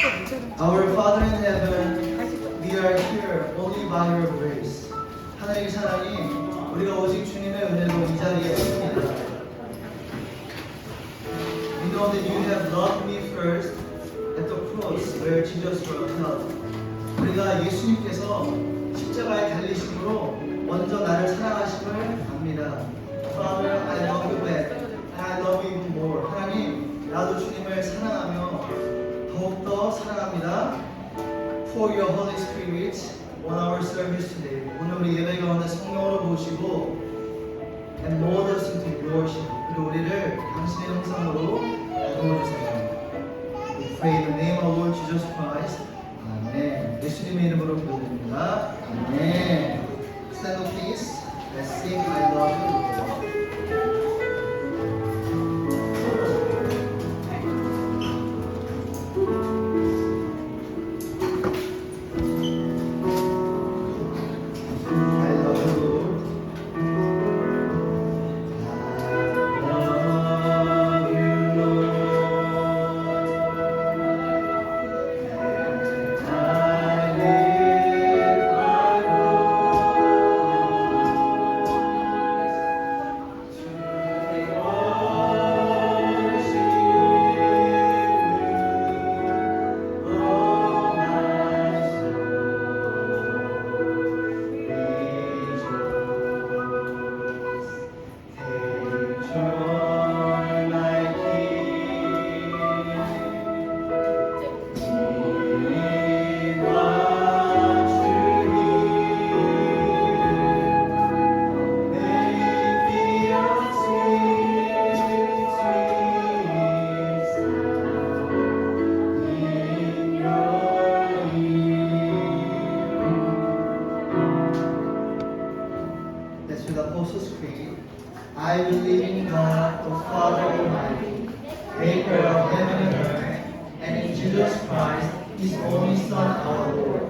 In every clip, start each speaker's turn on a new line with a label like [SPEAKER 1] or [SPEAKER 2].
[SPEAKER 1] Our Father in heaven, we are here only by your grace. 하나님의 사랑이 우리가 오직 주님의 은혜로 이 자리에 있습니다. We know that you have loved me first at the cross where Jesus was held. 우리가 예수님께서 십자가에 달리심으로 먼저 나를 사랑하심을 압니다. Father, I love you back, and I love you even more. 하나님, 나도 주님을 사랑하며 더욱더 사랑합니다. For your Holy Spirit on our service today. 오늘 우리 예배 가운데 성령으로 모시고 and mold us into worship. 그리고 우리를 당신의 형상으로 도와주세요. We pray in the name of Lord Jesus Christ. 아멘. 예수님의 이름으로 기도드립니다. 아멘. Stand up, please. Let's sing I love you. I believe in God, the Father Almighty, maker of heaven and earth, and in Jesus Christ, His only Son, our Lord,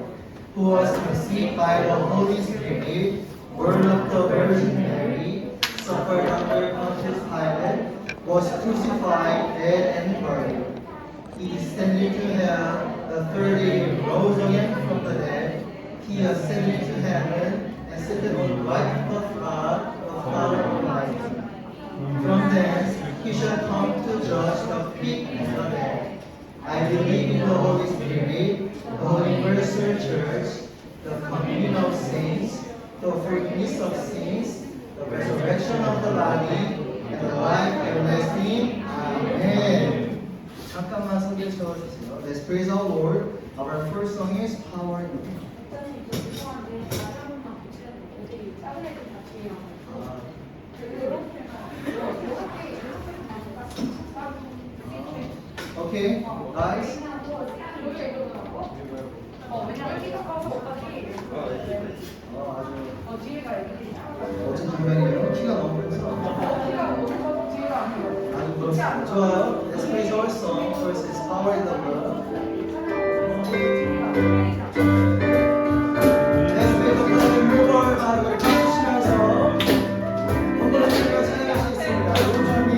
[SPEAKER 1] who was conceived by the Holy Spirit, born of the Virgin Mary, suffered under Pontius Pilate, was crucified, dead, and buried. He descended to hell, the third day rose again from the dead. He ascended to heaven and sitteth on the right hand of God, the Father Almighty. From thence he shall come to judge the quick and the dead. I believe in the Holy Spirit, the Holy Universal Church, the communion of saints, the forgiveness of sins, the resurrection of the body, and the life everlasting. Amen. 잠깐만 성경 채워주세요. Let's praise our Lord. Our first song is Power in You. Okay, guys. 멋진 장면이에요. 키가 너무 커서. 아주 그렇습니다. 좋아요. Let's praise our song. First is Power in the Blood. Let's praise the blood and move our body. 주시면서 한번 들려 찬양할 수 있습니다. 준비.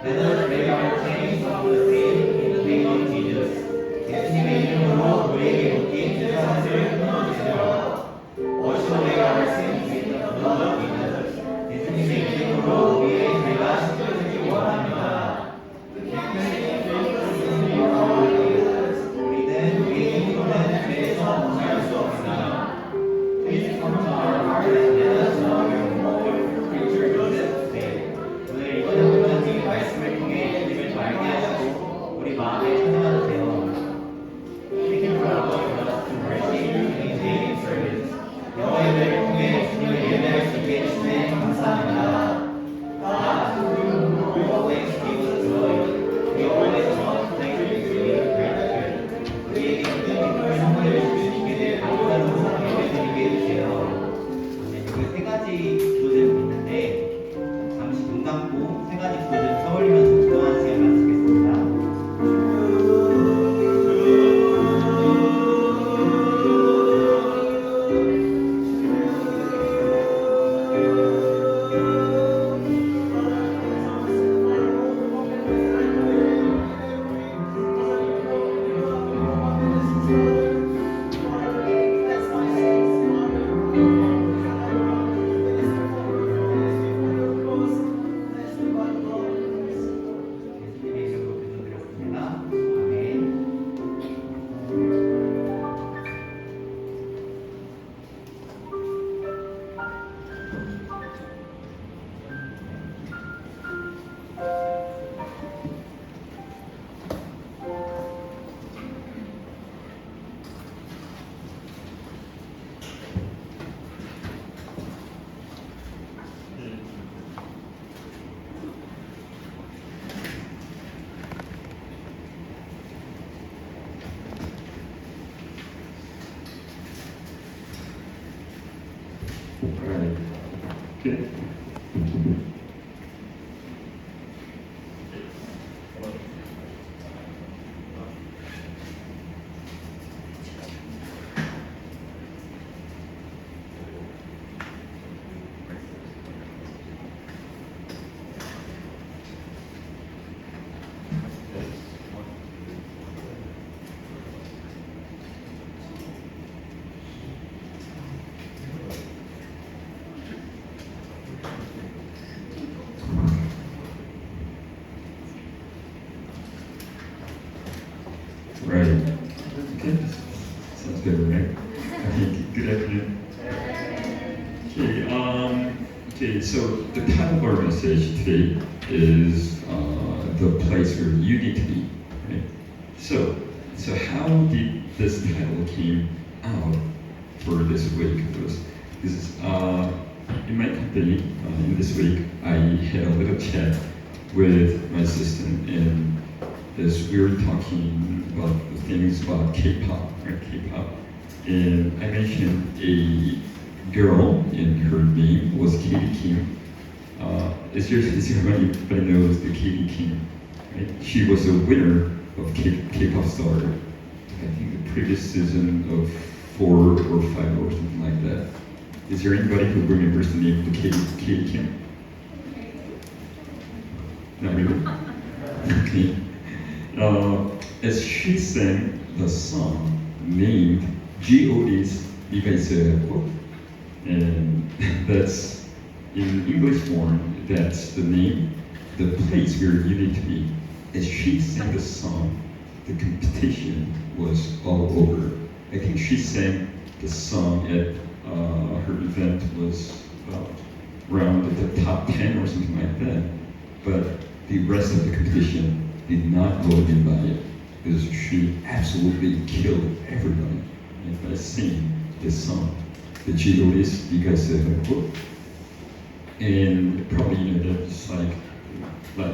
[SPEAKER 1] Let us break our chains of the faith in the name of Jesus. 예수님의 이름으로 우리에게 묶인 죄사함을 끊어주세요. Wash away our sins with the blood of Jesus. 예수님의 이름으로 우리의 죄가 씻겨지기 원합니다. 우리는 우리의 힘으로는 죄에서 벗어날 수 없습니다. Please come to our heart and let us know your whole creature Joseph today. 오늘 이번 목사님 말씀을 통해 주님을 더 알게 하시고 우리 마음에 찾아가 주세요. Thank you for allowing us to worship you in daily service. 영어 예배를 통해 주님을 예배할 수 있게 해주시네 감사합니다. God, you always give us joy. We always want to thank you for your great good. 우리에게 기쁨을 선물해 주시게 될 아름다운 예배 드리게 해주세요. 네, 여기 세 가지 기도들이 있는데 잠시 눈 감고 세 가지 기도를 떠올리면서 기도하는 시간 마치겠습니다.
[SPEAKER 2] Right. Okay. Right. Okay. Sounds good, right? Okay. Good afternoon. Okay. So the title of our message today is the place where you need to be. Right. So how did this title came out for this week? Because in my company in this week I had a little chat with my assistant and as we were talking about the things about K-pop, right? K-pop, and I mentioned a girl, and her name was Katie Kim. Is everybody knows the Katie Kim, right? She was a winner of K-pop Star. I think the previous season of 4 or 5 or something like that. Is there anybody who remembers the name of the Katie Kim? Not really. Okay. As she sang the song named G.O.D's 네가 있어야 하고, and that's in English form, that's the name, the place where you need to be. As she sang the song, the competition was all over. I think she sang the song at her event was around the top 10 or something like that, but the rest of the competition did not go in by it because she absolutely killed everybody by singing this song. The G.O.D's you guys have a book, and probably that's like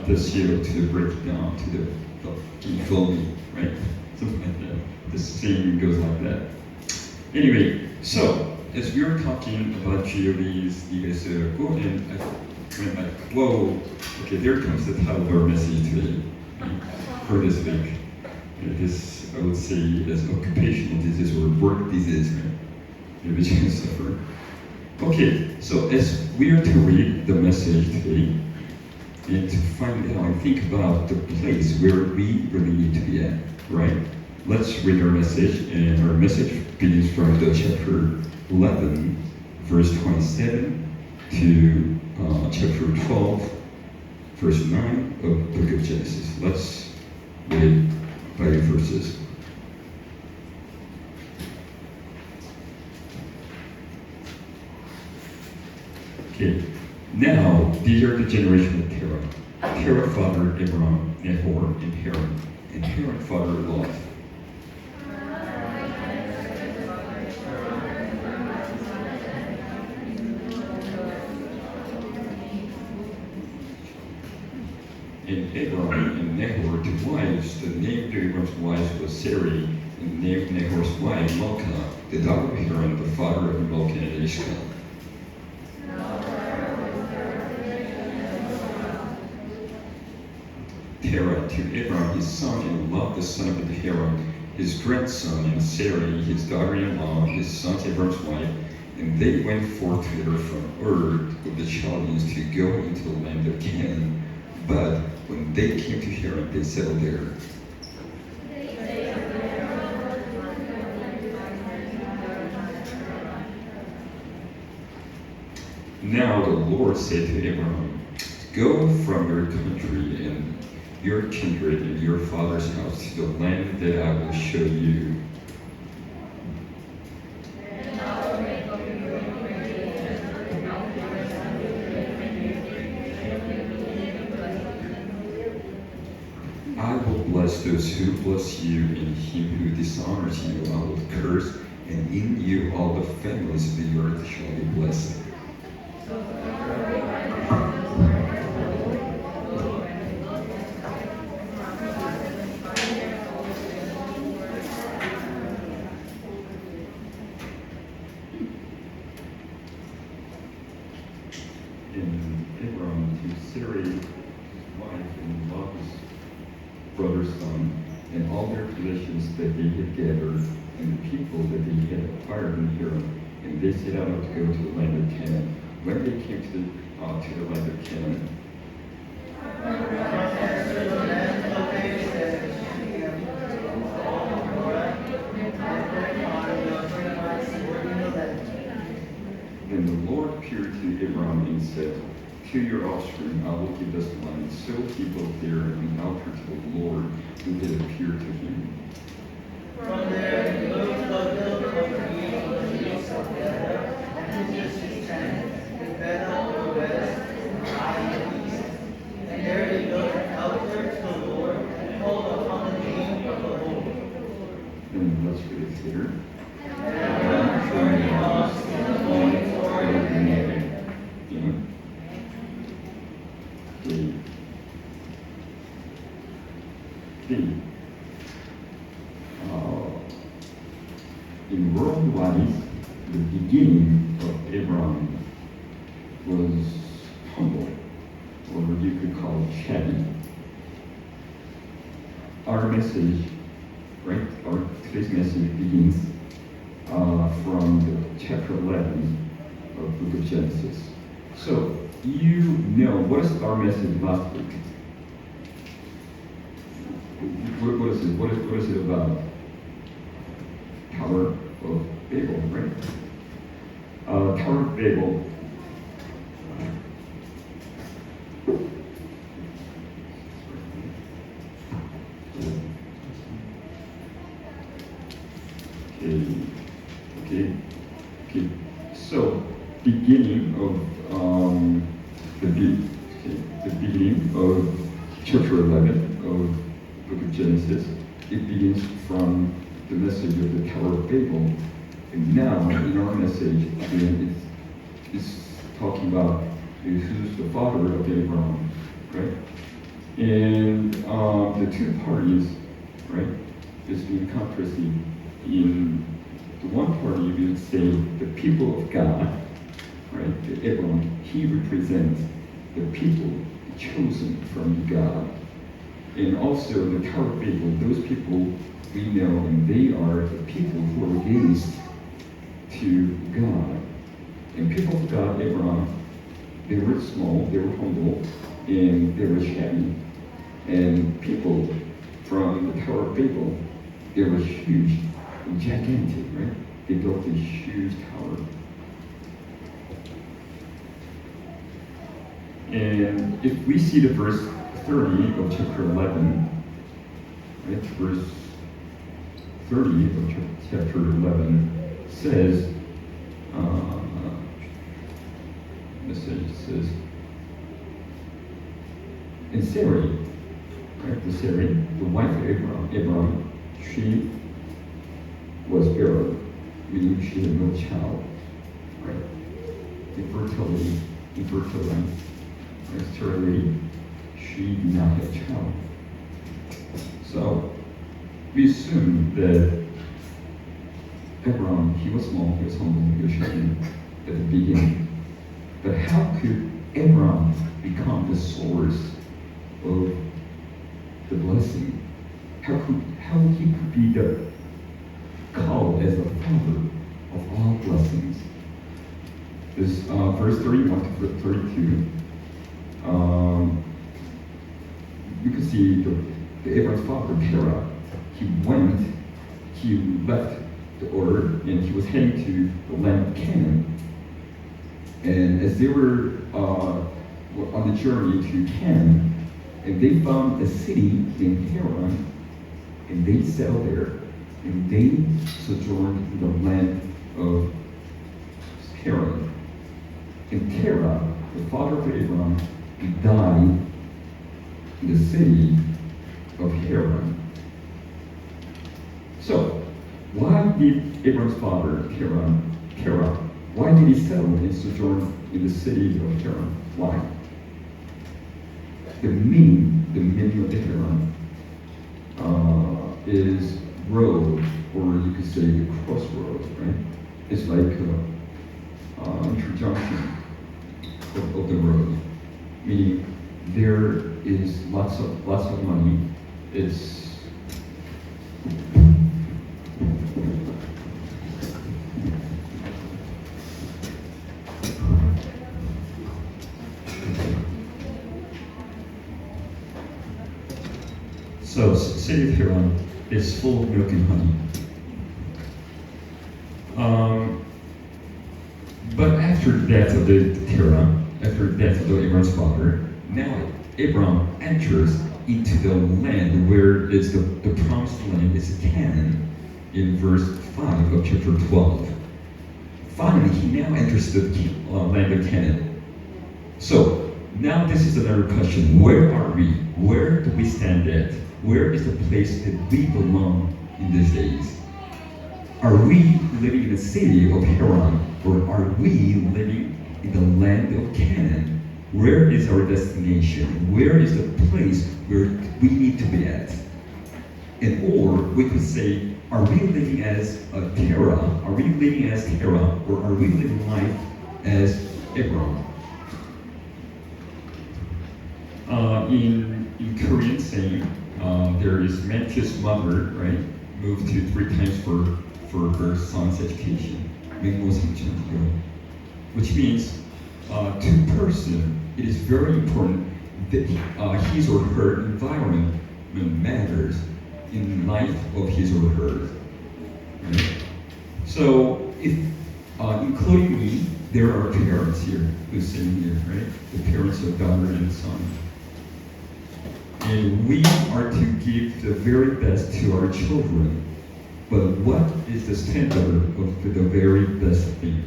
[SPEAKER 2] the zero to the breakdown to the infamy, right? Something like that. The singing goes like that. Anyway, so as we were talking about G.O.D's you guys have a book, and I went like, whoa, okay, there comes the title of our message today. For this week, this I would say is occupational disease or work disease, right? Which can suffer. Okay, so as we are to read the message today, and to find out and think about the place where we really need to be at, right? Let's read our message, and our message begins from the chapter 11, verse 27 to chapter 12, verse 9 of the book of Genesis. Let's read by verses. Okay. Now, these are the generation of Terah. Terah fathered Abram, Nahor, and Haran. And Haran fathered Lot. And Abram and Nahor, two wives. The name of Abram's wives was Sarai, and the name of Nahor's wife, Milcah, the daughter of Haran, the father of Milcah and Ishmael. Terah to Abram his son, and Lot the son of Haran, his grandson, and Sarai his daughter-in-law, his son Abram's wife, and they went forth together from Ur of the Chaldeans to go into the land of Canaan. But when they came to Haran, they settled there. Now the Lord said to Abram, go from your country and your kindred and your father's house to the land that I will show you. I will bless those who bless you, and him who dishonors you I will curse, and in you all the families of the earth shall be blessed. And Abram to Sarai, his wife, and Lot, his brother's son, and all their possessions that they had gathered, and the people that they had acquired in Haran, and they set out to go to the land of Canaan. When they came to the land of Canaan, then the Lord appeared to Abram and said, to your offspring I will give this land. So he built there an altar to the Lord who had appeared to him.
[SPEAKER 1] From there he moved the hill from the east to the east of Bethel, and pitched his tent in Bethel to the west, and Ai in the east. And there he built an altar to the Lord, and called upon the name of the Lord.
[SPEAKER 2] And let's read it here. In world-wise, the beginning of Abram was humble, or you could call it shabby. Our message, right? Today's message begins from the chapter 11 of the book of Genesis. So, you know, what is our message last week? What is it? What is it about? Tower of Babel, right? Tower of Babel. Okay. So, beginning of the beginning of chapter 11 of the book of Genesis. It begins from the message of the Tower of Babel. And now, in our message, again, it's talking about who's the father of Abraham, right? And the two parties, right, is being contrasted. In the one party, you would say the people of God, right? The Abraham, he represents the people chosen from God. And also the Tower of Babel, those people we know, and they are the people who are against to God. And people of God, Abraham, they were small, they were humble, and they were heavy. And people from the Tower of Babel, they were huge, gigantic, right? They built this huge tower. And if we see the verse 30 of chapter 11, right, verse 30 of chapter 11 says, and Sarai, right, the wife of Abraham, she was barren, meaning she had no child, right? Infertility, sterility, she did not have a child. So we assume that Abraham, he was small, he was humble, he was shy at the beginning. But how could Abraham become the source of the blessing? How he could be the called as the father of all blessings? This verse 31 to 32. You can see the Abraham's father Terah. He left the order, and he was heading to the land of Canaan. And as they were on the journey to Canaan, and they found a city named Haran, and they settled there, and they sojourned in the land of Haran. And Terah, the father of Abraham, he died in the city of Haran. So, why did Abraham's father, Terah, why did he settle and sojourn in the city of Haran? Why? The meaning of the Haran is road, or you could say the crossroads, right? It's like interjunction of the road, meaning there is lots of money. It's so city of Haran is full of milk and honey. But after the death of Terah, after the death of Abraham's father, now Abraham enters into the land where is the promised land is Canaan in verse 5 of chapter 12. Finally, he now enters the land of Canaan. So, now this is another question. Where are we? Where do we stand at? Where is the place that we belong in these days? Are we living in the city of Haran, or are we living in the land of Canaan? Where is our destination? Where is the place where we need to be at? And or we could say, are we living as a Terah? Are we living as Terah, or are we living life as Abraham? In Korean saying, there is Manki's mother, right, moved to 3 times for her son's education, which means to person, it is very important that his or her environment matters in life of his or hers. Right? So, if including me, there are parents here who's sitting here, right? The parents of daughter and son. And we are to give the very best to our children. But what is the standard of the very best thing?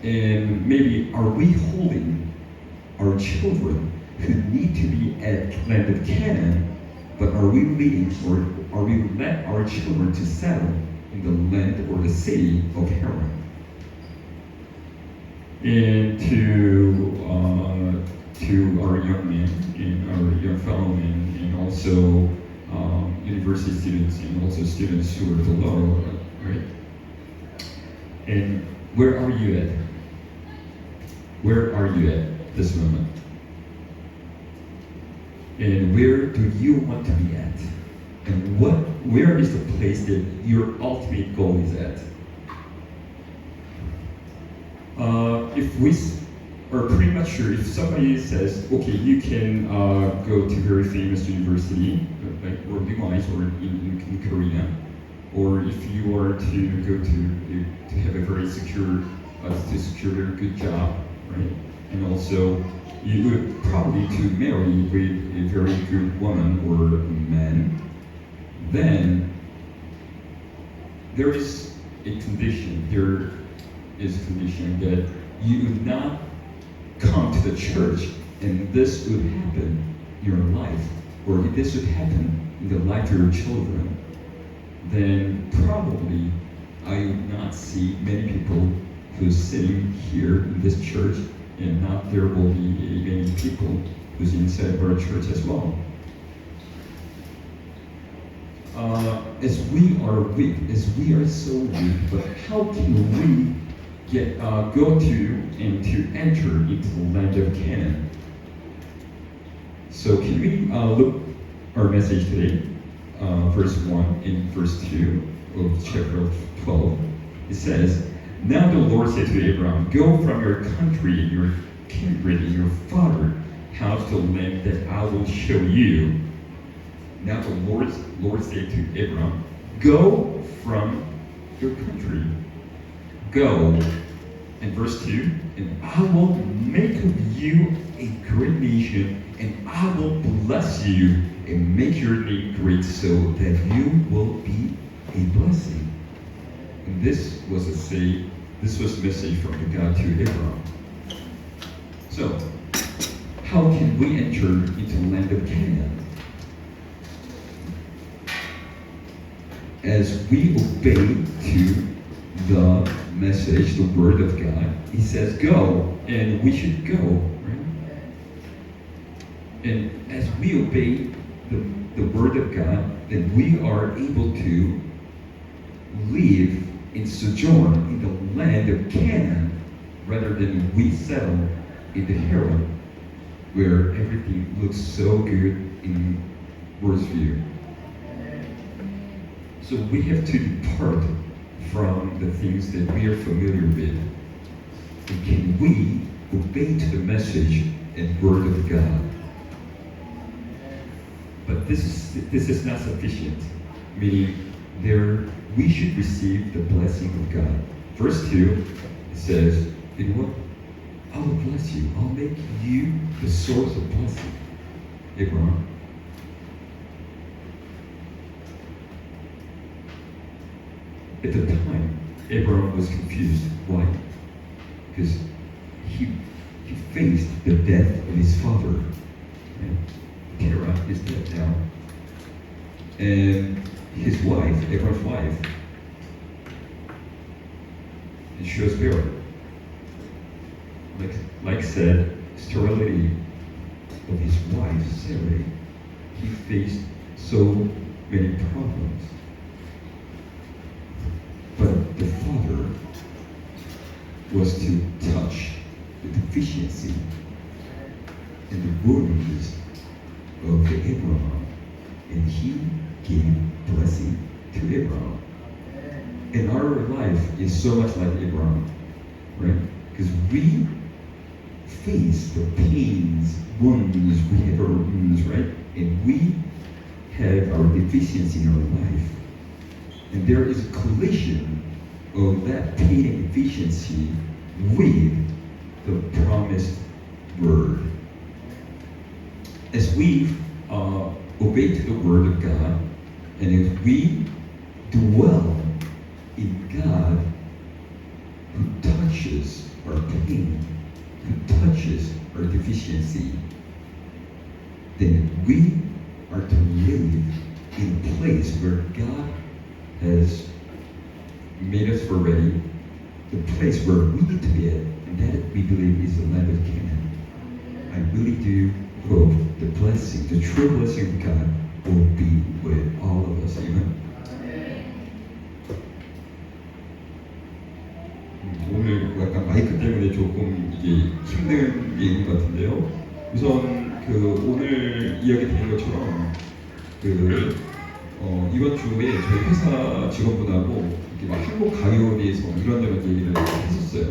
[SPEAKER 2] And maybe are we holding our children who need to be at land of Canaan, but are we leading, or are we let our children to settle in the land or the city of Haran? And to our young men and our young fellow men, and also university students, and also students who are below, right? And where are you at? Where are you at this moment? And where do you want to be at? And where is the place that your ultimate goal is at? are pretty much sure if somebody says, okay, you can go to very famous university, like worldwide or in Korea, or if you are to go to have a very secure, to secure a very good job, right? And also, you would probably to marry with a very good woman or man, then there is a condition, that you would not come to the church and this would happen in your life, or if this would happen in the life of your children, then probably I would not see many people who's sitting here in this church, and not there will be many people who's inside of our church as well. As we are weak, as we are so weak, but how can we go to and to enter into the land of Canaan? So can we look our message today, verse 1 and verse 2 of chapter 12. It says, "Now the Lord said to Abraham, go from your country and your kindred and your father's house to the land that I will show you." Now the Lord said to Abraham, go from your country. Go. And verse 2, "And I will make of you a great nation, and I will bless you and make your name great so that you will be a blessing." And this was a message from God to Abraham. So, how can we enter into the land of Canaan? As we obey to the message, the word of God, He says go, and we should go, right? And as we obey the word of God, then we are able to live and sojourn in the land of Canaan, rather than we settle in the Haran, where everything looks so good in world's view. So we have to depart from the things that we are familiar with. And can we obey to the message and word of God? But this is not sufficient. Meaning, we should receive the blessing of God. Verse 2 it says, "You know what? I will bless you. I'll make you the source of blessing." Abraham. At the time, Abraham was confused. Why? Because he faced the death of his father. And Terah is dead now. And his wife, Abraham's wife, and she was barren. Like said, sterility of his wife, Sarah, he faced so many problems. But the father was to touch the deficiency and the wounds of Abraham, and he gave blessing to Abraham. And our life is so much like Abraham, right? Because we face the pains, wounds, we have our wounds, right? And we have our deficiency in our life. And there is a collision of that pain and deficiency with the promised word. As we obey to the word of God, and as we dwell in God, who touches our pain, who touches our deficiency, then we are to live in a place where God has made us already, the place where we need to be at, and that we believe is the land of Canaan. I really do hope the blessing, the true blessing of God will be with all of us. Amen. 오늘 약간 마이크 때문에 조금 이게 힘든 게 있는 것 같은데요. 우선 오늘 이야기 드린 것처럼 이번 주에 저희 회사 직원분하고 이렇게 막 한국 가요에 대해서 이런저런 얘기를 했었어요.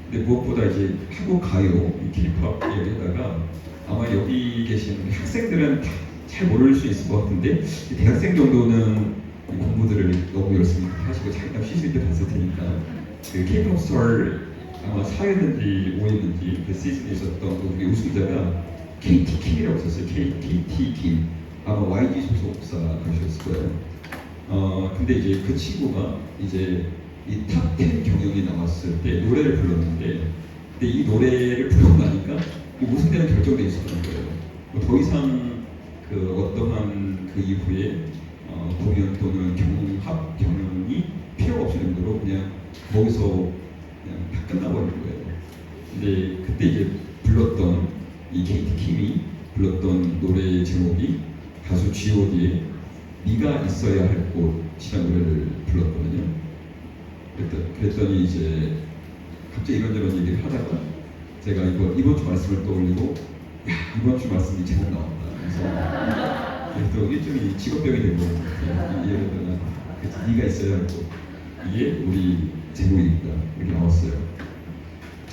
[SPEAKER 2] 근데 무엇보다 이제 한국 가요, K-pop 여기다가 아마 여기 계신 학생들은 잘 모를 수 있을 것 같은데 대학생 정도는 이 공부들을 너무 열심히 하시고 잠깐 쉬실 때 봤을 테니까 그 K-pop 스타 아마 4였는지 5였는지 그 시즌에 있었던 우리 우승자가 KT 킴이라고 있었어요. KT 킴. 아마 YG 소속사 가셨을 거예요. 근데 이제 그 친구가 이제 이 탑10 경영이 나왔을 때 노래를 불렀는데, 근데 이 노래를 부르고 나니까 우승자는 결정돼 있었던 거예요. 뭐더 이상 그 어떠한 그 이후에 공연 또는 경합 경연이 필요 없을 정도로 그냥 거기서 그냥 다 끝나버린 거예요. 근데 그때 이제 불렀던 이 KT 킴이 불렀던 노래 제목이 가수 G.O.D의 네가 있어야 할 곳이라는 노래를 불렀거든요. 그랬더니 이제 갑자기 이런저런 얘기를 하다가 제가 이번 주 말씀을 떠올리고 야, 이번 주 말씀이 제목 나왔다. 그래서 또 일종의 직업병이 되고 이러다가 그래서 네가 있어야 할 곳 이게 우리 제목입니다. 이렇게 나왔어요.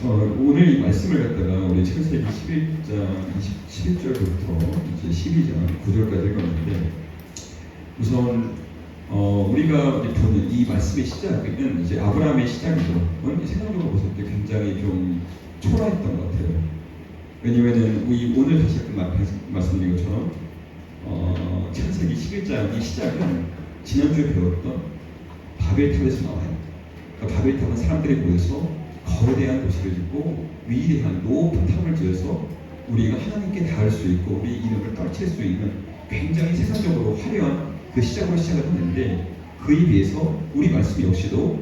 [SPEAKER 2] 오늘 이 말씀을 갖다가 우리 창세기 11장 11절부터 이제 12장 9절까지 읽었는데 우선 우리가 보는 이 말씀의 시작은 이제 아브라함의 시작이죠. 세상적으로 봤을 때 굉장히 좀 초라했던 것 같아요. 왜냐면은 우리 오늘 다시 말씀드린 것처럼 창세기 11장의 시작은 지난주에 배웠던 바벨탑에서 나와요. 그러니까 바벨탑은 사람들이 모여서 거대한 도시를 짓고 위대한 높은 탑을 지어서 우리가 하나님께 닿을 수 있고 우리 이름을 떨칠 수 있는 굉장히 세상적으로 화려한 그 시작으로 시작을 했는데 그에 비해서 우리 말씀 역시도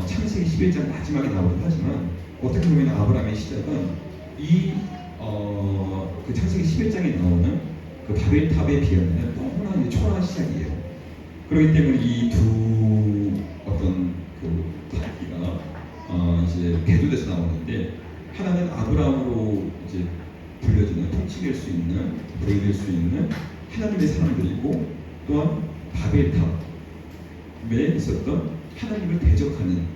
[SPEAKER 2] 창세기 11장 마지막에 나오긴 하지만 어떻게 보면 아브라함의 시작은 그 창세기 11장에 나오는 그 바벨탑에 비하면 너무나 초라한 시작이에요. 그렇기 때문에 이 두 어떤 그 타기가 이제 대조돼서 나오는데 하나는 아브라함으로 이제 불려지는 통치될 수 있는 보여질 수 있는 하나님의 사람들이고 또한 바벨탑에 있었던 하나님을 대적하는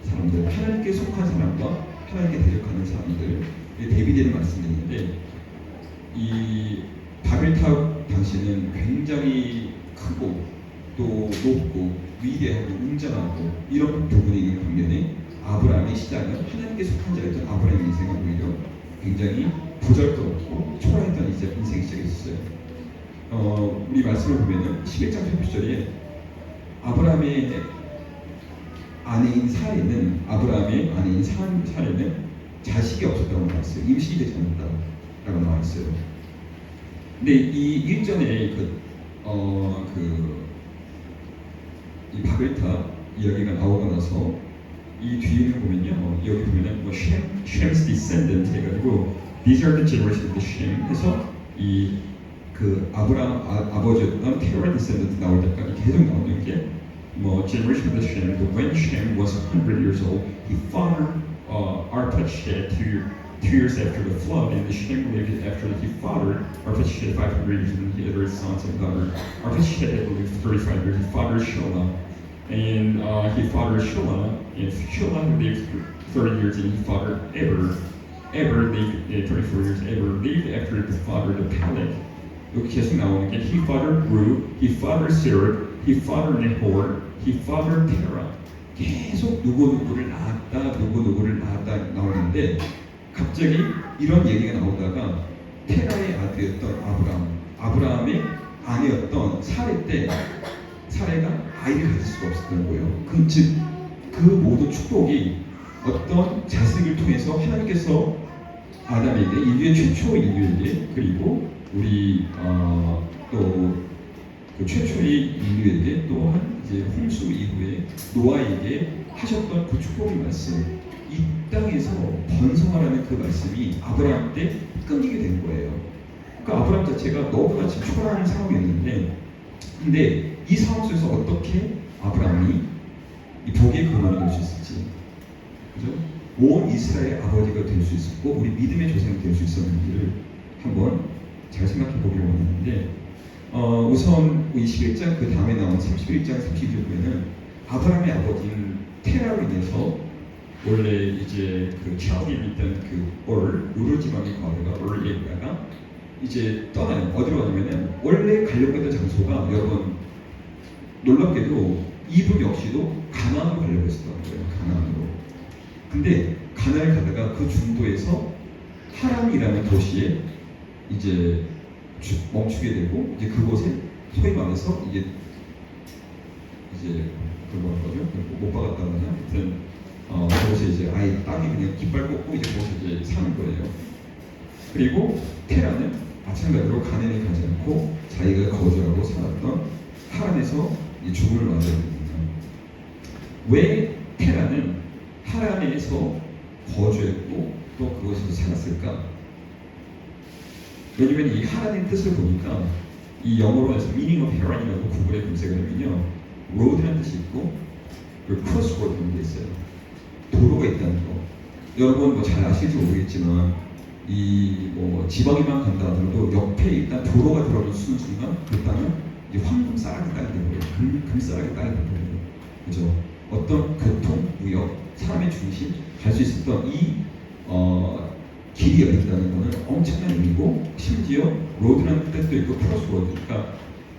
[SPEAKER 2] 사람들, 하나님께 속한 사람과 하나님께 대적하는 사람들 대비되는 말씀이었는데 이 바벨탑 당시는 굉장히 크고 또 높고 위대하고 웅장하고 이런 부분이 있는 반면에 아브라함의 시작은 하나님께 속한 자였던 아브라함의 인생은 오히려 굉장히 보잘것없고 초라했던 인생이 시작했어요. 우리 말씀을 보면은 11장 30절에 아브라함의 아내인 사례는 아브라함의 아내인 사례는 자식이 없었다고 나왔어요. 임신이 되지 않았다라고 나왔어요. 근데 이 일전에 이 바벨탑 이야기가 나오고 나서 이 뒤에는 보면요, 여기 보면은 뭐 Shem's descendant 해가지고 These are the generations of Shem 해서 그 아브라함 아버지였던 테라 descendant 나올 때까지 계속 나오는 게 뭐 generation of Shem. When Shem was 100 years old, he fathered Arpachshad 2 years after the flood, and Shem lived after he fathered Arpachshad 500 years, and he had other sons and daughters. Arpachshad had lived 35 years. He fathered Shelah, and he fathered Shelah, and Shelah lived 30 years, and he fathered Eber. Eber lived 24 years. Eber lived after the father of Peleg. 여기 계속 나오는 게 he fathered Ru, he fathered Serug, he fathered Nahor, he fathered Terah. 계속 누구누구를 낳았다 나오는데 갑자기 이런 얘기가 나오다가 테라의 아들이었던 아브라함의 아내였던 사례 때 사례가 아이를 가질 수가 없었던 거예요. 즉 그 모든 축복이 어떤 자식을 통해서 하나님께서 아담에게 인류의 최초 인류에게 그리고 우리 또 그 최초의 인류에게 또한 이제 홍수 이후에 노아에게 하셨던 그 축복의 말씀 이 땅에서 번성하라는 그 말씀이 아브라함 때 끊기게 된 거예요. 그러니까 아브라함 자체가 너무나 지금 초라한 상황이었는데 근데 이 상황 속에서 어떻게 아브라함이 이 복의 근원이 될 수 있을지 그죠? 온 이스라엘의 아버지가 될 수 있었고 우리 믿음의 조상이 될 수 있었는지를 한번 잘 생각해 보기를 원하는데 우선 21장 그 다음에 나온 31장 32절 보면은 아브라함의 아버지인 테라로 인해서 원래 이제 그 샤오에 있던 그 우르 지방의 과거가 원래 얘기다가 이제 떠나요. 어디로 가냐면은 원래 가려고 했던 장소가 여러분 놀랍게도 이분 역시도 가나안으로 가려고 했었던 거예요. 가나안으로. 근데 가나안을 가다가 그 중도에서 하란이라는 도시에 이제 멈추게 되고 이제 그곳에 소위 말해서 이제 그 뭐라 그러죠? 못 박았다는 하여튼 그곳에 이제 아예 땅이 그냥 깃발 꽂고 이제 그곳에 이제 사는 거예요. 그리고 테라는 마찬가지로 가나안에 가지 않고 자기가 거주하고 살았던 하란에서 이 죽음을 맞아야 됩니다. 왜 테라는 하란에서 거주했고 또 그곳에서 살았을까? 왜냐면 이 하란의 뜻을 보니까 이 영어로 해서 meaning of Haran이라고 구글에 검색을 하면요, road라는 뜻이 있고 그리고 crossroad라는 게 있어요. 도로가 있다는 거. 여러분 뭐 잘 아실지 모르겠지만 이 뭐 지방에만 간다 하더라도 옆에 일단 도로가 들어오는 순간 그 땅은 이제 황금 쌀이 깔게 되고요, 금쌀이 깔게 되고요. 그죠? 어떤 교통, 무역, 사람의 중심 갈 수 있었던 이 길이 열린다는 것은 엄청난 의미고, 심지어 로드라는 뜻도 있고 크로스로드, 그러니까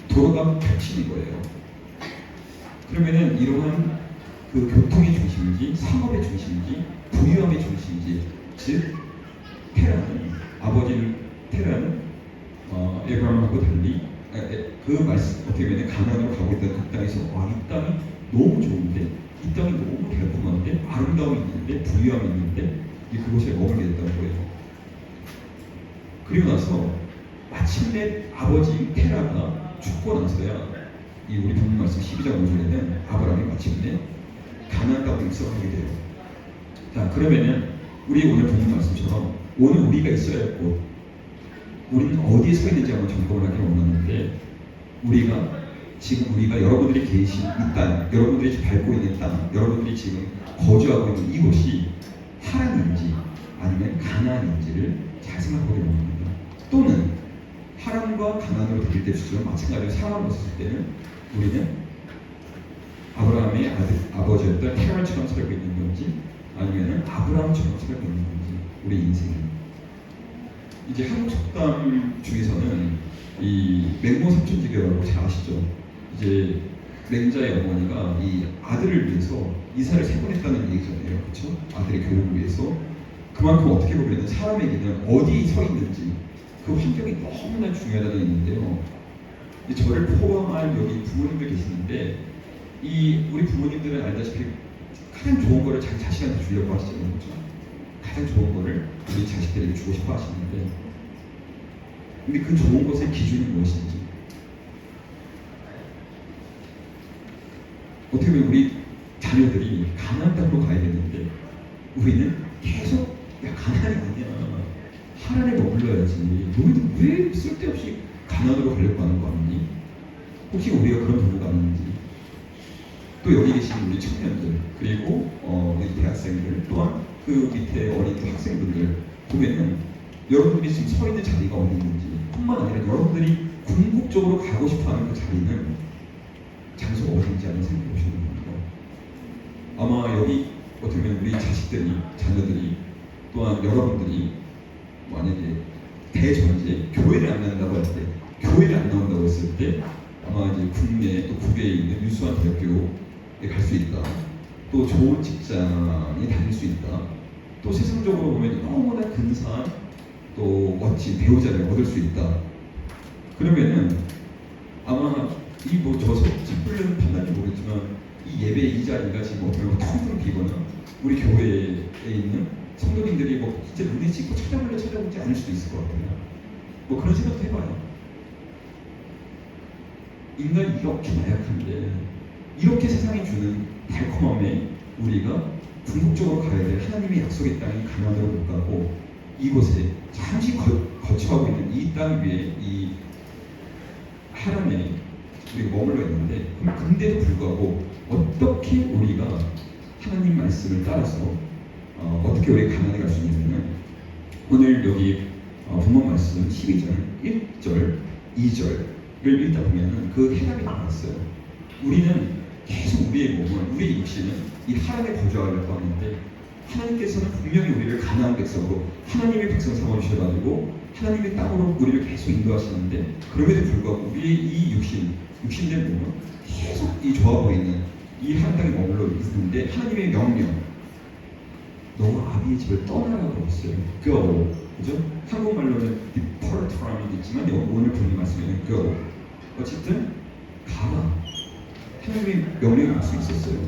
[SPEAKER 2] 도로가 펼치는 거예요. 그러면은 이러한 그 교통의 중심인지 상업의 중심인지 부유함의 중심인지, 즉 테라는 에브라임하고 달리 그 말씀 어떻게 보면 가나안으로 가고 있던 그 땅에서 이 땅이 너무 좋은데, 이 땅이 너무 달콤한데, 아름다움이 있는데, 부유함이 있는데 그곳에 머물게 됐다는 거예요. 그리고 나서 마침내 아버지 테라가 죽고 나서야 이 우리 본문 말씀 12장 5절에는 아브라함이 마침내 가나안 땅에 입성하게 돼요. 자, 그러면은 우리 오늘 본문 말씀처럼 오늘 우리가 있어야 할 곳, 우리는 어디에 서 있는지 한번 점검을 하기를 원하는데, 우리가 여러분들이 계신 이 땅, 여러분들이 밟고 있는 땅, 여러분들이 지금 거주하고 있는 이곳이 하란인지 아니면 가나안인지를 잘 생각하기를 원합니다. 또는 하란과 가나안으로 들릴 때 주처럼 마찬가지로 상황을 봤을 때는 우리는 아브라함의 아버지였던 테라처럼 살고 있는 건지 아니면 아브라함처럼 살고 있는 건지, 우리 인생은. 이제 한국 속담 중에서는 이 맹모 삼천지교라고 잘 아시죠? 이제 맹자의 어머니가 이 아들을 위해서 이사를 3번 했다는 얘기잖아요, 그렇죠? 아들의 교육을 위해서. 그만큼 어떻게 보면 사람에게는 어디 서 있는지 그 환경이 너무나 중요하다는 얘기인데요. 저를 포함한 여기 부모님들 계시는데, 우리 부모님들은 알다시피 가장 좋은 거를 자기 자식한테 주려고 하시잖아요, 그렇죠? 가장 좋은 거를 우리 자식들에게 주고 싶어 하시는데, 근데 그 좋은 것의 기준이 무엇인지, 어떻게 보면 우리 자녀들이 가나안 땅으로 가야 되는데 우리는 계속 가나안이 아니야, 하란에 머물러야지, 너희들 왜 쓸데없이 가나안으로 가려고 하는 거 아니니? 혹시 우리가 그런 부부가 아닌지. 또 여기 계신 우리 청년들, 그리고 우리 대학생들, 또한 그 밑에 어린 학생분들 보면은 여러분들이 지금 서 있는 자리가 어디 있는지, 뿐만 아니라 여러분들이 궁극적으로 가고 싶어하는 그 자리는 장소가 어딘지 한번 생각해 보시는 겁니다. 아마 여기 어떻게 보면 우리 자식들이, 자녀들이, 또한 여러분들이 만약에 대전제 교회를 안 나온다고 할 때, 교회를 안 나온다고 했을 때 아마 이제 국내 또 국외에 있는 유수한 대학교에 갈 수 있다, 또 좋은 직장에 다닐 수 있다, 또 세상적으로 보면 너무나 근사한 또 멋진 배우자를 얻을 수 있다. 그러면은 아마 저 섣불른 판단인지 모르겠지만 이 예배 이 자리가 지금 어떻게 보면 텅텅 비거나 우리 교회에 있는 성도님들이 뭐 진짜 눈에 찍고 찾아보지 않을 수도 있을 것 같아요. 뭐 그런 생각도 해봐요. 인간이 이렇게 나약한데, 이렇게 세상이 주는 달콤함에 우리가 궁극적으로 가야 될 하나님의 약속의 땅인 가나안으로 못 가고 이곳에 잠시 거처하고 있는 이 땅 위에 이 하란에 우리가 머물러 있는데, 근데도 불구하고 어떻게 우리가 하나님 말씀을 따라서 어떻게 우리가 가나안에 갈 수 있냐면, 오늘 여기 본문 말씀 12절 1절 2절을 읽다 보면 그 해답이 나왔어요. 우리는 계속 우리의 몸을, 우리의 육신은 이 하란에 거주하려고 하는데 하나님께서는 분명히 우리를 가나안 백성으로 하나님의 백성 삼아주셔가지고 하나님의 땅으로 우리를 계속 인도하시는데 그럼에도 불구하고 우리의 이 육신된 몸은 계속 이 좋아 보이는 이 한 땅에 머물러 있는데 하나님의 명령 너무 아비의 집을 떠나라고 했어요. go, 그죠? 한국말로는 depart from이 있지만 오늘 본인 말씀에는 go. 어쨌든 가라. 하나님의 명령을 알 수 있었어요.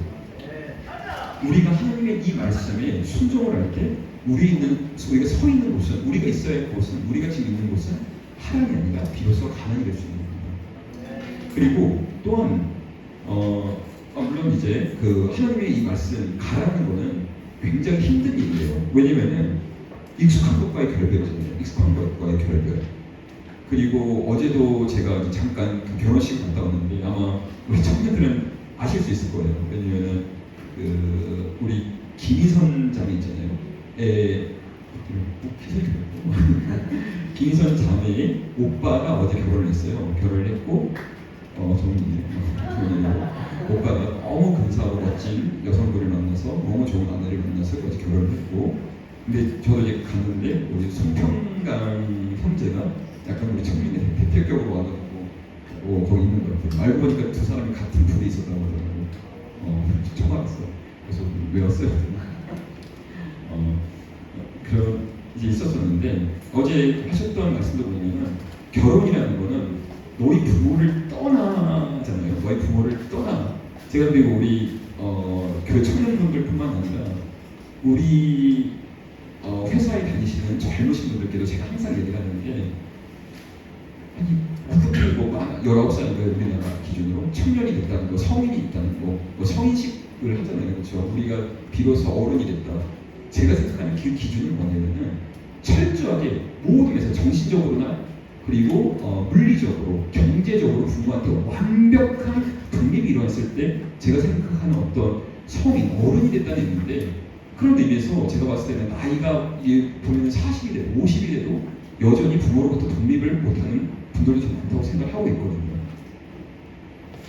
[SPEAKER 2] 우리가 하나님의 이 말씀에 순종을 할 때 우리가 서 있는 곳은 우리가 있어야 할 곳은 우리가 지금 있는 곳은 하나님이 아니라 비로소 가난이 될 수 있는 겁니다. 그리고 또한 물론 이제 그 하나님의 이 말씀 가라는 거는 굉장히 힘든 일이에요. 왜냐면은 익숙한 것과의 결별이잖아요. 익숙한 것과의 결별. 그리고 어제도 제가 잠깐 그 결혼식을 갔다 왔는데 아마 우리 청년들은 아실 수 있을 거예요. 왜냐면은 그 우리 김희선 자매 있잖아요. 김희선 자매의 오빠가 어제 결혼을 했어요. 결혼을 했고 좋은 일이에요. 오빠가 너무 근사하고 멋진 여성분을 만나서 너무 좋은 아내를 만나서 어제 결혼을 했고 근데 저도 이제 갔는데 우리 송평강 형제가 약간 우리 청년의 대표격으로 와가지고 거기 있는 것 같아요. 알고 보니까 두 사람이 같은 불에 있었다고 하더라고요. 처음 알았어요. 그래서 외웠어요. 그런 이제 있었었는데 어제 하셨던 말씀도 보면은 결혼이라는 거는 너희 부모를 떠나잖아요. 너희 부모를 떠나. 제가 그리고 우리 교회 청년분들뿐만 아니라 우리 회사에 다니시는 젊으신 분들께도 제가 항상 얘기를 하는데 아니 어떻게 뭐 19살인가 우리나라 기준으로 청년이 됐다는 거, 성인이 있다는 거, 뭐 성인식을 하잖아요. 그렇죠? 우리가 비로소 어른이 됐다. 제가 생각하는 그 기준이 뭐냐면은 철저하게 모든 면에서 정신적으로나 그리고 물리적으로, 경제적으로 부모한테 완벽한 독립이 일어났을 때 제가 생각하는 어떤 성인, 어른이 됐다는 의미인데 그런 의미에서 제가 봤을 때는 나이가 보면 40이 돼도 50이 돼도 여전히 부모로부터 독립을 못하는 분들도 좀 많다고 생각을 하고 있거든요.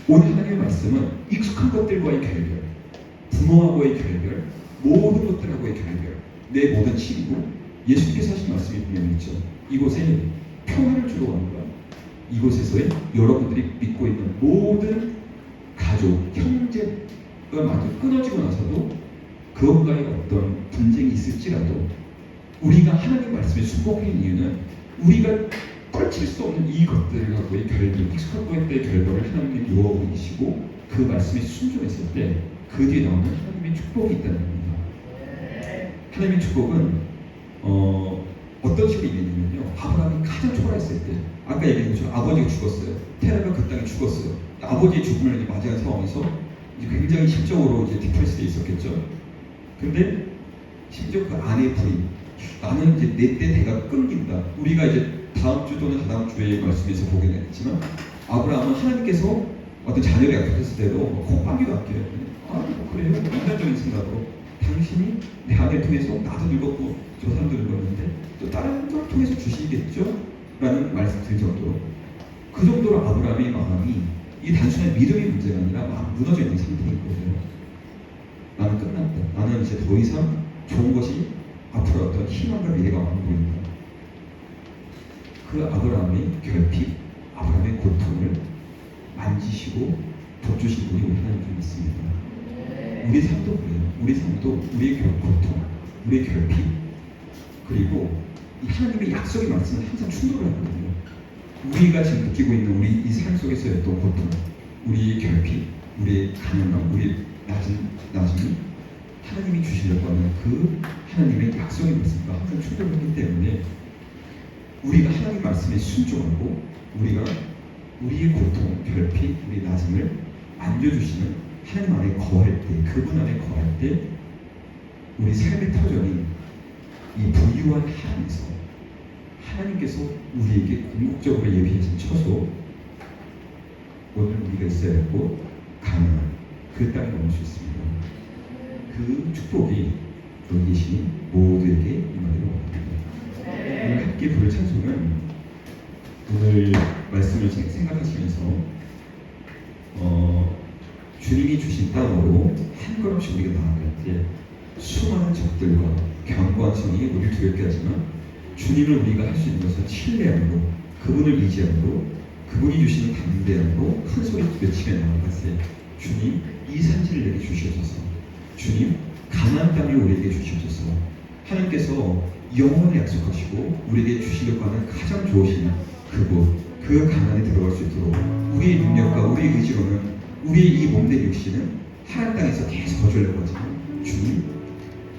[SPEAKER 2] 오늘 하나님의 말씀은 익숙한 것들과의 결별, 부모하고의 결별, 모든 것들하고의 결별, 내 모든 친구, 예수님께서 하신 말씀이 분명히 있죠. 이곳에 평화를 주러 갑니다. 이곳에서의 여러분들이 믿고 있는 모든 가족, 형제가 마저 끊어지고 나서도 그것과의 어떤 분쟁이 있을지라도 우리가 하나님 말씀에 순복하는 이유는 우리가 떨칠 수 없는 이것들하고의 결별, 익숙한 것들의 결별을 하나님이 요하고 계시고 그 말씀에 순종했을 때 그 뒤에 나오는 하나님의 축복이 있다는 겁니다. 하나님의 축복은 어떤 식으로 이루어지냐면요. 아브라함이 가장 초라했을 때 아까 얘기한 것처럼 아버지가 죽었어요. 테라가 그 땅에 죽었어요. 아버지의 죽음을 맞이한 상황에서 이제 굉장히 심적으로 이제 디프레스돼 있었겠죠. 근데 심지어 그 아내의 부인 나는 이제 내 때 대가 끊긴다. 우리가 이제 다음 주 또는 다다음 주에 말씀에서 보게 되겠지만 아브라함은 하나님께서 어떤 자녀를 약속했을 때도 콩빵기도 아껴요. 뭐 그래요. 인간적인 생각으로 당신이 내 아내를 통해서 나도 늙었고 저 사람도 늙었는데 또 다른 걸 통해서 주시겠죠? 라는 말씀 드릴 정도로 그 정도로 아브라함의 마음이 이 단순한 믿음의 문제가 아니라 마음 무너져 있는 상태인 거예요. 나는 끝났다. 나는 이제 더 이상 좋은 것이 앞으로 어떤 희망과 미래가 안 보인다. 그 아브라함의 결핍, 아브라함의 고통을 만지시고 덮주신 분이 우리 하나님 있습니다. 우리 삶도 그래요. 우리 삶도 우리의 고통, 우리의 결핍, 그리고 이 하나님의 약속의 말씀은 항상 충돌을 하거든요. 우리가 지금 느끼고 있는 우리 이 삶 속에서의 어떤 고통, 우리의 결핍, 우리의 가난함, 우리의 낮음이 하나님이 주시려고 하는 그 하나님의 약속의 말씀과 항상 충돌을 하기 때문에 우리가 하나님 말씀에 순종하고 우리가 우리의 고통, 결핍, 우리의 낮음을 안겨주시는 하나님 안에 거할 때, 그분 안에 거할 때 우리 삶의 터전이 이 부유한 하나님에서 하나님께서 우리에게 궁극적으로 예비하신 처소 오늘 우리가 있어야 하고 가능한 그 땅에 올 수 있습니다. 그 축복이 우리 계신 모두에게 임하기를 원합니다. 오늘 함께 부를 찬송은 오늘 말씀을 생각하시면서 주님이 주신 땅으로 한 걸음씩 우리가 나아갈 때 수많은 적들과 견고한 성이 우리를 두렵게 하지만 주님을 우리가 할 수 있는 것은 신뢰함으로 그분을 의지함으로 그분이 주시는 담대함으로 큰 소리 외치며 나아가세. 주님 이 산지를 내게 주시옵소서. 주님 가나안 땅을 우리에게 주시옵소서. 하나님께서 영원히 약속하시고 우리에게 주시려고 하는 가장 좋으신 그곳 그 가나안에 들어갈 수 있도록 우리의 능력과 우리의 의지로는 우리의 이 몸된 육신은 하나님 땅에서 계속 거주하려고 하지만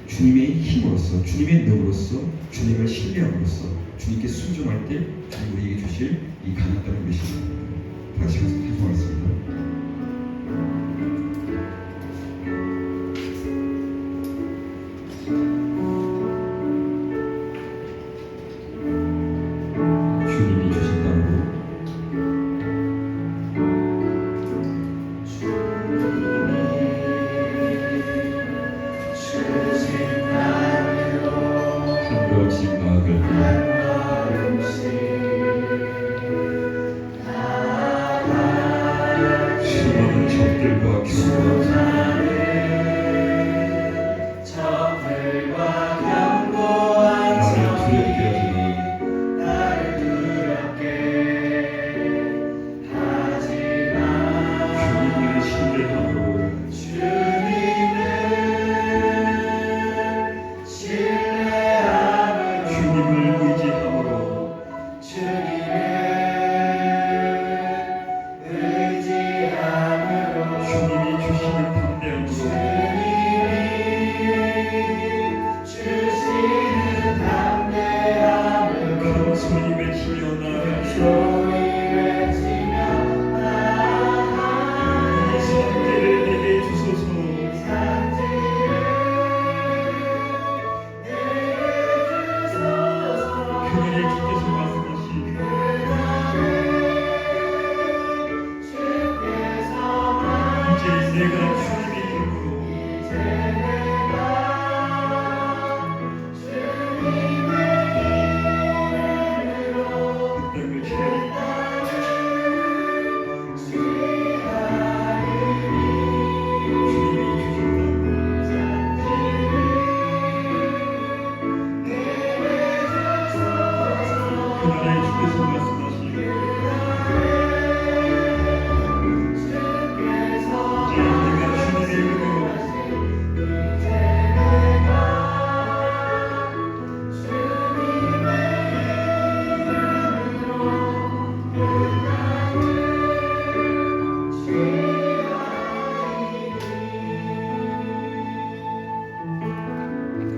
[SPEAKER 2] 주님의 힘으로써 주님의 능으로서 주님을 신뢰함으로써 주님께 순종할 때 주님 우리에게 주실 이 가나안 땅을 주시옵소서. 다시 한번 찬송하겠습니다. 주님이 주신 땅으로 한 걸음씩 나아갈 때 수많은 적들과 견고한 나를 두렵게 하지만 주님을 신뢰함으로 주님을 의지함으로 주님이 주시는 담대함으로 큰 소리 외치며 나아가세. 이 산지를 내게 주소서. 그날에 주께서 말씀하신 이제 내가 주님의 이름으로 그 땅을 그날에 주께서 말씀하신 이제 내가 주님의 이름으로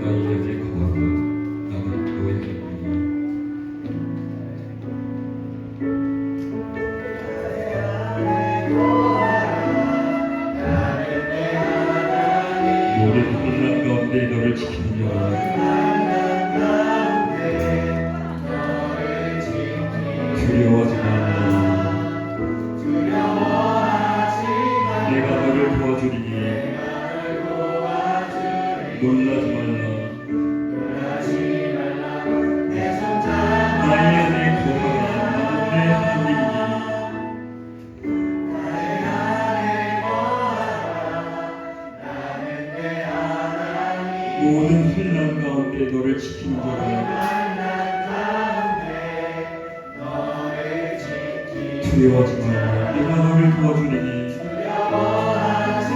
[SPEAKER 2] 나에게 거하고 나는 너에게 이르리니 모든 혼란 가운데 너를 지키는 여호와 두려워하지 말라. 내가 너를 도와주리니 놀라지 말라. 나의 안에 거하라. 나는 내 하나님이니 모든 혼란 가운데 너를 지키는 자라. 두려워하지 말라. 내가 너를 도와주리니 놀라지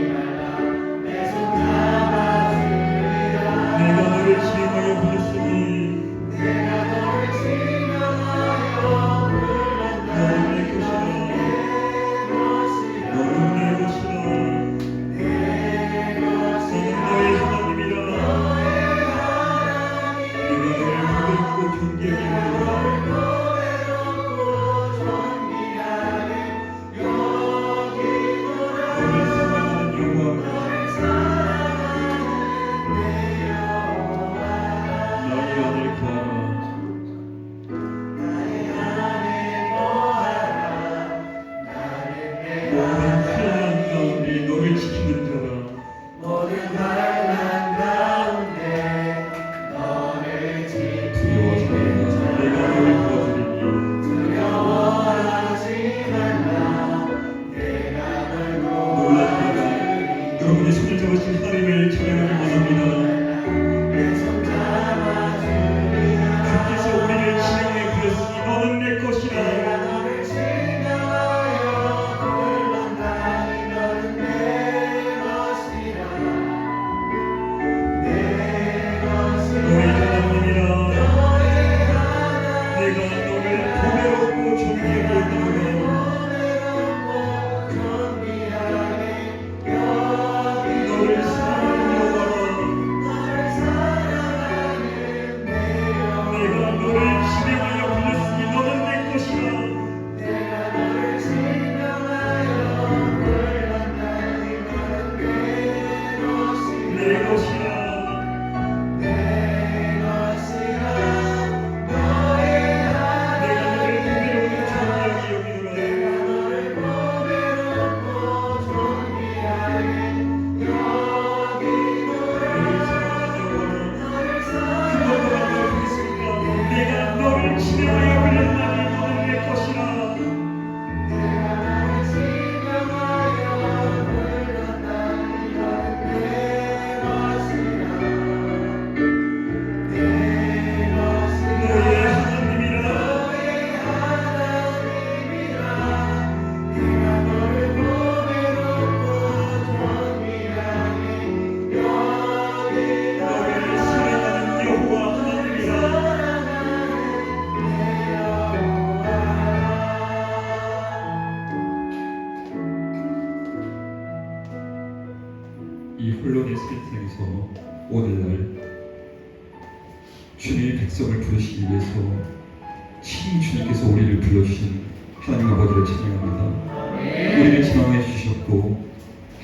[SPEAKER 2] 말라. 내 손 잡아주리라. 내가 너를 지행하여 부르시니 너는 내 것이라. 너는 내 것이라. 너는 너의 하나님이라. 내가 너를 부르고 존귀하게 하리라. 여러분의 손을 잡으신 하나님을 찬양하기 원합니다. 주께서 우리를 진영에 부르시니 너는 내 것이라. 이 혼돈의 세상에서 오늘날 주님의 백성을 부르시기 위해서 친히 주님께서 우리를 불러주신 하나님 아버지를 찬양합니다. 우리를 지망해 주셨고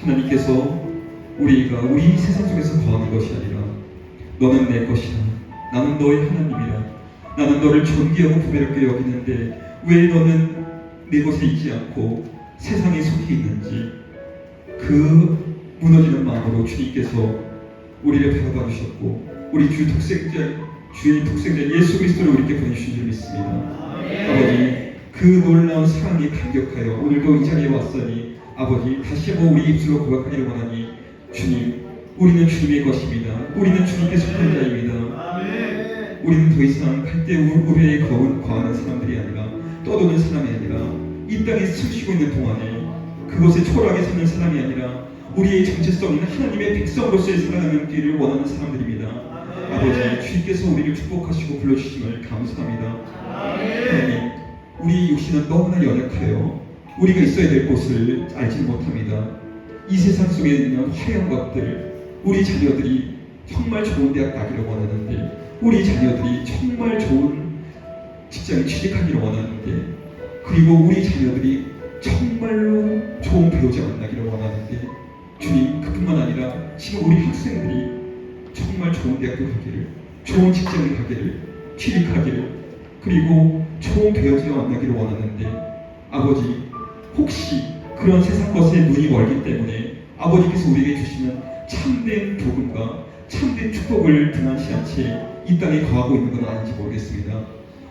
[SPEAKER 2] 하나님께서 우리가 우리 세상 속에서 거하는 것이 아니라 너는 내 것이라 나는 너의 하나님이라 나는 너를 존귀하고 부배롭게 여기는데 왜 너는 내 것에 있지 않고 세상에 속해 있는지 그 무너지는 마음으로 주님께서 우리를 바라봐 주셨고 우리 주의 독생자 예수 그리스도를 우리에게 보내주신 줄 믿습니다. 아버지 그 놀라운 사랑에 감격하여 오늘도 이 자리에 왔으니 아버지 다시 한번 우리 입술로 고백하기를 원하니 주님 우리는 주님의 것입니다. 우리는 주님께 속한 자입니다. 우리는 더 이상 갈대 우레에 거하는 사람들이 아니라 떠도는 사람이 아니라 이 땅에 숨쉬고 있는 동안에 그곳에 초라하게 사는 사람이 아니라 우리의 정체성 있는 하나님의 백성으로서의 살아가는 길을 원하는 사람들입니다. 아버지 주님께서 우리를 축복하시고 불러주심을 감사합니다. 하나님 우리 육신은 너무나 연약하여 우리가 있어야 될 곳을 알지 못합니다. 이 세상 속에 있는 화려한 것들 우리 자녀들이 정말 좋은 대학 가기를 원하는데 우리 자녀들이 정말 좋은 직장에 취직하기를 원하는데 그리고 우리 자녀들이 정말로 좋은 배우자 만나기를 원하는데 주님 그뿐만 아니라 지금 우리 학생들이 정말 좋은 대학교 가기를 좋은 직장을 가기를 취직하기를 그리고 좋은 배우자를 만나기를 원하는데 아버지 혹시 그런 세상 것에 눈이 멀기 때문에 아버지께서 우리에게 주시는 참된 복음과 참된 축복을 등한시한 채 이 땅에 거하고 있는 건 아닌지 모르겠습니다.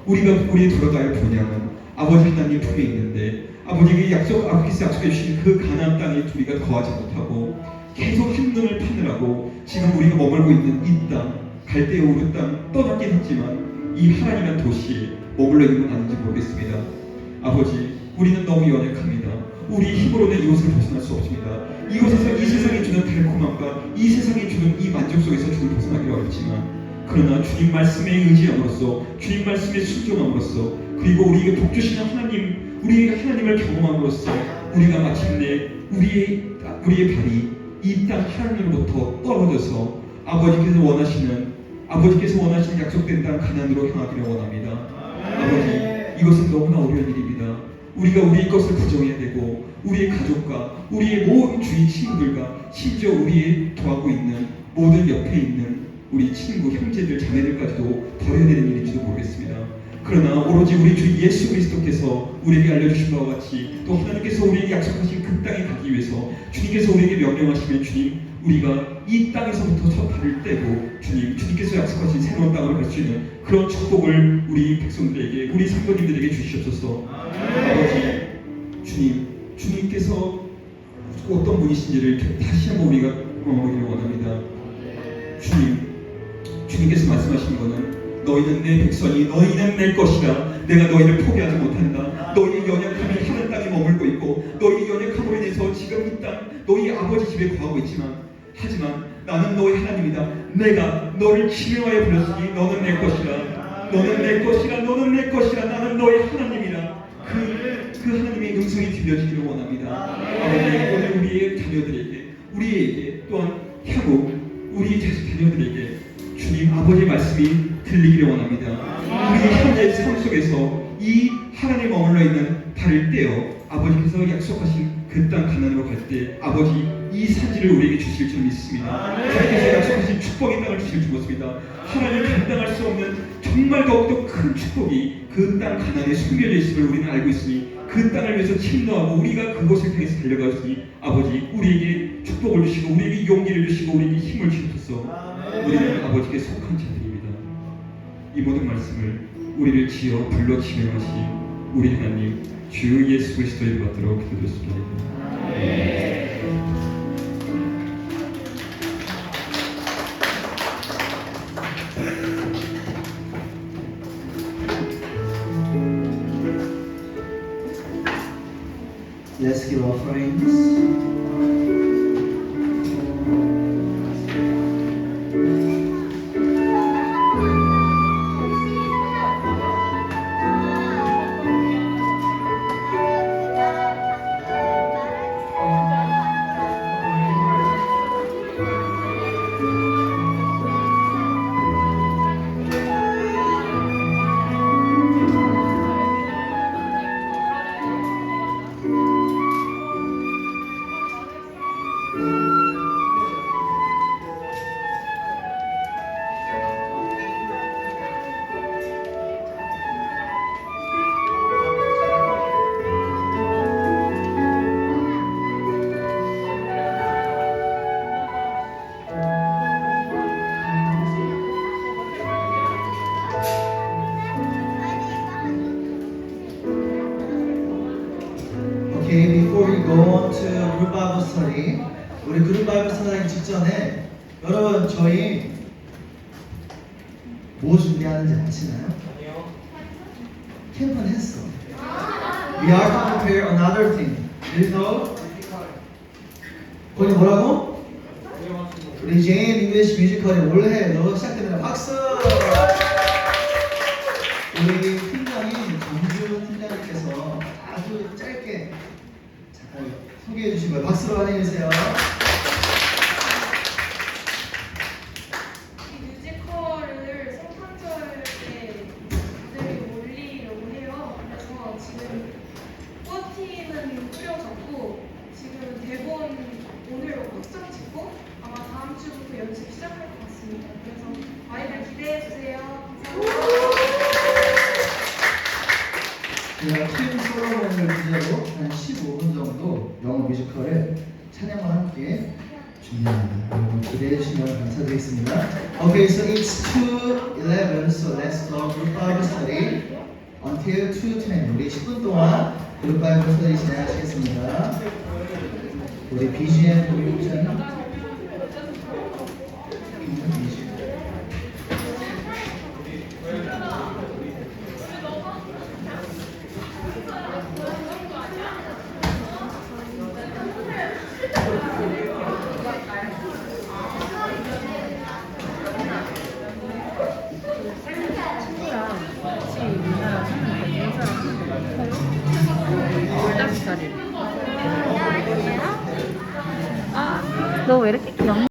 [SPEAKER 2] 우리가 돌아갈 본향은 아버지 하나님 품에 있는데 아버지께 아버지께서 약속해 주신 그 가나안 땅에 우리가 거하지 못하고 계속 한눈을 파느라고 지금 우리가 머물고 있는 이 땅 갈대아 우르 땅 떠났긴 했지만 이 하나님의 도시에 머물러 있는 건 아닌지 모르겠습니다. 아버지 우리는 너무 연약합니다. 우리 힘으로는 이곳을 벗어날 수 없습니다. 이곳에서 이 세상이 주는 달콤함과 이 세상이 주는 이 만족 속에서 주를 벗어나기 어렵지만 그러나 주님 말씀에 의지함으로써 주님 말씀에 순종함으로써 그리고 우리에게 복 주시는 하나님 우리의 하나님을 경험함으로써 우리가 마침내 우리의 발이 이 땅 하나님으로부터 떨어져서 아버지께서 원하시는 약속된 땅 가나안으로 향하기를 원합니다. 아버지 이것은 너무나 어려운 일입니다. 우리가 우리의 것을 부정해야 되고 우리의 가족과 우리의 모든 주위 친구들과 심지어 우리의 도하고 있는 모든 옆에 있는 우리 친구, 형제들, 자매들까지도 버려야 되는 일인지도 모르겠습니다. 그러나 오로지 우리 주 예수 그리스도께서 우리에게 알려주신 바와 같이 또 하나님께서 우리에게 약속하신 그 땅에 가기 위해서 주님께서 우리에게 명령하시면 주님 우리가 이 땅에서부터 첫 발을 떼고 주님께서 약속하신 새로운 땅을 갈 수 있는 그런 축복을 우리 백성들에게 우리 성도님들에게 주시옵소서. 아버지 주님께서 어떤 분이신지를 다시 한번 우리가 경험하기를 원합니다. 주님께서 말씀하신 거는 너희는 내 백성이 너희는 내 것이라 내가 너희를 포기하지 못한다. 너희의 연약함이 하늘 땅에 머물고 있고 너희의 연약함으로 인해서 지금 이 땅 너희 아버지 집에 거하고 있지만 하지만 나는 너희 하나님이다. 내가 너를 지명하여 불렀으니 너는 내 것이라. 너는 내 것이라. 너는 내 것이라. 나는 너의 하나님이라. 그 하나님의 음성이 들려지기를 원합니다. 아버지 오늘 우리의 자녀들에게 우리에게 또한 향후 우리 자녀들에게 주님 아버지의 말씀이 들리기를 원합니다. 우리 현재 삶 속에서 이 하나님에 머물러 있는 발을 떼어 아버지께서 약속하신 그 땅 가나안으로 갈 때 아버지 이 산지를 우리에게 주실 줄 믿습니다. 하나님께서 약속하신 축복의 땅을 주실 줄 믿습니다. 하나님 감당할 수 없는 정말 더욱더 큰 축복이 그 땅 가나안에 숨겨져 있음을 우리는 알고 있으니 그 땅을 위해서 침노하고 우리가 그곳을 향해서 달려가시니 아버지 우리에게 축복을 주시고 우리에게 용기를 주시고 우리에게 힘을 주셔서 우리는 아버지께 속한 자들입니다. 이 모든 말씀을 우리를 지어 불러 지명하신 우리 하나님 주 예수 그리스도의 이름 받들어 기도드렸습니다.
[SPEAKER 1] Let's give offerings. Okay, before we go on to group Bible study, 우리 그룹 바이블 스터디 하기 직전에 여러분 저희 뭐 준비하는지 아시나요? 캠프는 했어. We are to prepare another thing. 그래서 거기 뭐라고? 우리 제인 잉글리시 뮤지컬이 올해 너 시작됩니다. 박수! 우리 팀장이 정주 팀장님께서 아주 짧게 잠깐 소개해 주신 거예요. 박수로 환영해 주세요.
[SPEAKER 3] 이 뮤지컬을 성탄절 때 다들 올리려고 해요. 그래서 지금 뽀팀은 꾸려졌고 지금 대본 오늘 확정 짓고 아마 다음 주부터 연습 시작할 것 같습니다. 그래서 많이들 기대해 주세요. 감사합니다.
[SPEAKER 1] 제가 팀 솔로몬을 주제로 한 15분 정도 영어 뮤지컬을 찬양과 함께 준비합니다. 여러분 기대해 주시면 감사드리겠습니다. Okay, so it's 2:11, so let's go group Bible study until 2:10. 우리 10분 동안 그룹 바이블 스터디 진행하시겠습니다. 우리 BGM 보이션
[SPEAKER 4] 너 왜 이렇게 귀엽냐?